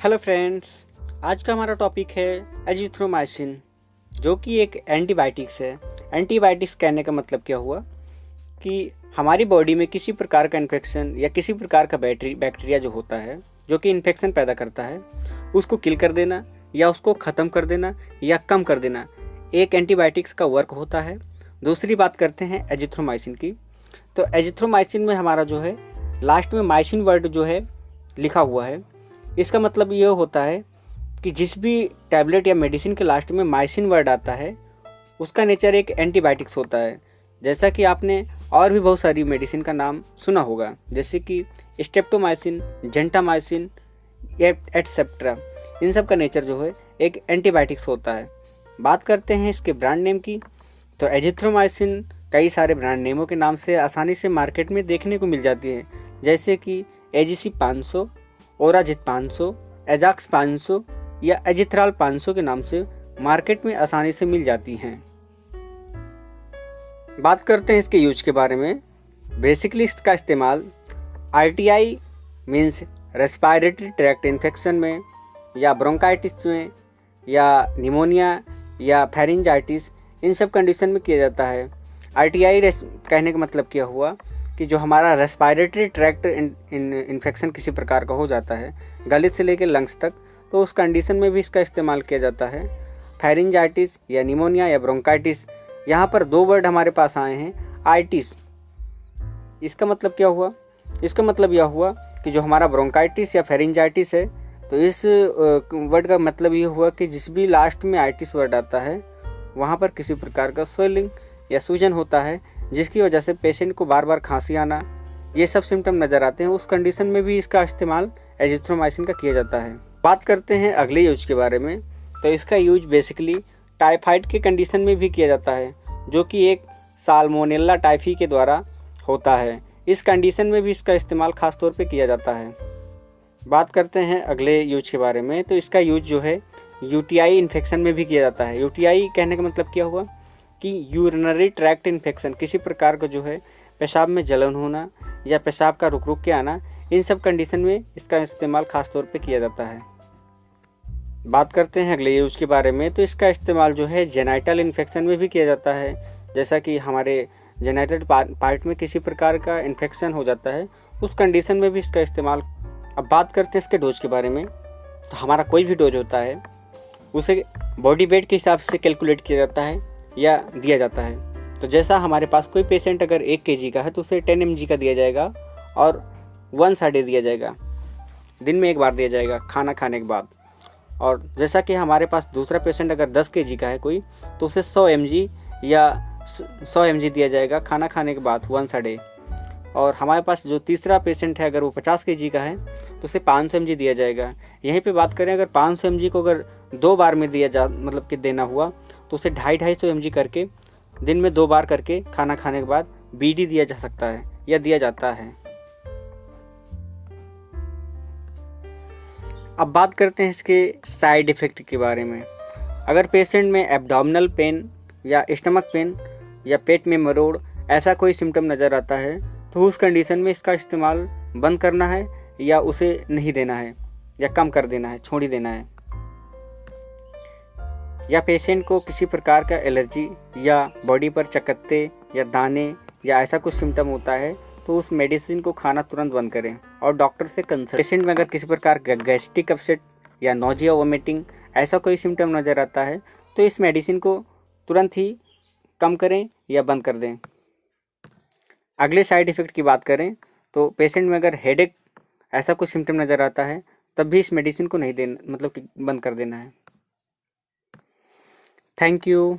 Hello friends, आज का हमारा टॉपिक है एजिथ्रोमाइसिन, जो कि एक एंटीबायोटिक्स है। एंटीबायोटिक्स कहने का मतलब क्या हुआ कि हमारी बॉडी में किसी प्रकार का इन्फेक्शन या किसी प्रकार का बैक्टीरिया जो होता है, जो कि इन्फेक्शन पैदा करता है, उसको किल कर देना या उसको ख़त्म कर देना या कम कर देना एक एंटीबायोटिक्स का वर्क होता है। दूसरी बात करते हैं एजिथ्रोमाइसिन की। तो एजिथ्रोमाइसिन में हमारा जो है लास्ट में माइसिन वर्ड जो है लिखा हुआ है। इसका मतलब ये होता है कि जिस भी टैबलेट या मेडिसिन के लास्ट में माइसिन वर्ड आता है उसका नेचर एक एंटीबायोटिक्स होता है। जैसा कि आपने और भी बहुत सारी मेडिसिन का नाम सुना होगा, जैसे कि स्ट्रेप्टोमाइसिन, जेंटामाइसिन एटसेट्रा। इन सब का नेचर जो है एक एंटीबायोटिक्स होता है। बात करते हैं इसके ब्रांड नेम की। तो एजिथ्रोमाइसिन कई सारे ब्रांड नेमों के नाम से आसानी से मार्केट में देखने को मिल जाती है, जैसे कि एजीसी 500, ओराजित 500, एजाक्स 500 या एजिथ्राल 500 के नाम से मार्केट में आसानी से मिल जाती हैं। बात करते हैं इसके यूज के बारे में। बेसिकली इसका इस्तेमाल RTI means respiratory tract infection में या ब्रोंकाइटिस में या निमोनिया या फेरिंजाइटिस, इन सब कंडीशन में किया जाता है। आरटीआई कहने का मतलब क्या हुआ कि जो हमारा रेस्पिरेटरी ट्रैक्ट इन्फेक्शन किसी प्रकार का हो जाता है, गले से लेकर लंग्स तक, तो उस कंडीशन में भी इसका इस्तेमाल किया जाता है। फेरिंजाइटिस या निमोनिया या ब्रोंकाइटिस, यहाँ पर दो वर्ड हमारे पास आए हैं। आइटिस, इसका मतलब क्या हुआ? इसका मतलब यह हुआ कि जो हमारा ब्रोंकाइटिस या फेरिंजाइटिस है, तो इस वर्ड का मतलब ये हुआ कि जिस भी लास्ट में आइटिस वर्ड आता है वहाँ पर किसी प्रकार का स्वेलिंग या सूजन होता है, जिसकी वजह से पेशेंट को बार बार खांसी आना, ये सब सिम्टम नज़र आते हैं। उस कंडीशन में भी इसका इस्तेमाल एजिथ्रोमाइसिन का किया जाता है। बात करते हैं अगले यूज के बारे में। तो इसका यूज बेसिकली टाइफाइड के कंडीशन में भी किया जाता है, जो कि एक साल्मोनेला टाइफी के द्वारा होता है। इस कंडीशन में भी इसका इस्तेमाल खास तौर पे किया जाता है। बात करते हैं अगले यूज के बारे में। तो इसका यूज जो है यूटीआई इन्फेक्शन में भी किया जाता है। यूटीआई कहने का मतलब क्या हुआ कि यूरिनरी ट्रैक्ट इन्फेक्शन, किसी प्रकार का जो है पेशाब में जलन होना या पेशाब का रुक रुक के आना, इन सब कंडीशन में इसका इस्तेमाल खास तौर पे किया जाता है। बात करते हैं अगले यूज के बारे में। तो इसका इस्तेमाल जो है जेनाइटल इन्फेक्शन में भी किया जाता है, जैसा कि हमारे जेनाइटल पार्ट में किसी प्रकार का इन्फेक्शन हो जाता है, उस कंडीशन में भी इसका इस्तेमाल। अब बात करते हैं इसके डोज के बारे में। तो हमारा कोई भी डोज होता है उसे बॉडी वेट के हिसाब से कैलकुलेट किया जाता है या दिया जाता है। तो जैसा हमारे पास कोई पेशेंट अगर 1 kg का है तो उसे 10 mg का दिया जाएगा और 1 a दिया जाएगा, दिन में एक बार दिया जाएगा खाना खाने के बाद। और जैसा कि हमारे पास दूसरा पेशेंट अगर 10 kg का है कोई, तो उसे 100 mg या 100 mg दिया जाएगा खाना खाने के बाद 1 a। और हमारे पास जो तीसरा पेशेंट है अगर वो 50 kg का है तो उसे 500 mg दिया जाएगा। यहीं पे बात करें, अगर 500 mg को अगर 2 बार में मतलब कि देना हुआ तो उसे 250 mg करके दिन में 2 बार करके खाना खाने के बाद बीडी दिया जा सकता है या दिया जाता है। अब बात करते हैं इसके साइड इफ़ेक्ट के बारे में। अगर पेशेंट में एब्डोमिनल पेन या स्टमक पेन या पेट में मरोड़ ऐसा कोई सिम्टम नज़र आता है तो उस कंडीशन में इसका इस्तेमाल बंद करना है या उसे नहीं देना है या कम कर देना है, छोड़ ही देना है। या पेशेंट को किसी प्रकार का एलर्जी या बॉडी पर चकत्ते या दाने या ऐसा कुछ सिम्टम होता है तो उस मेडिसिन को खाना तुरंत बंद करें और डॉक्टर से कंसल्ट। पेशेंट में अगर किसी प्रकार का गैस्ट्रिक अपसेट या नोजिया वोमिटिंग ऐसा कोई सिम्टम नज़र आता है तो इस मेडिसिन को तुरंत ही कम करें या बंद कर दें। अगले साइड इफ़ेक्ट की बात करें तो पेशेंट में अगर हेडेक ऐसा कुछ सिम्टम नज़र आता है तब भी इस मेडिसिन को नहीं देना, मतलब कि बंद कर देना है। Thank you.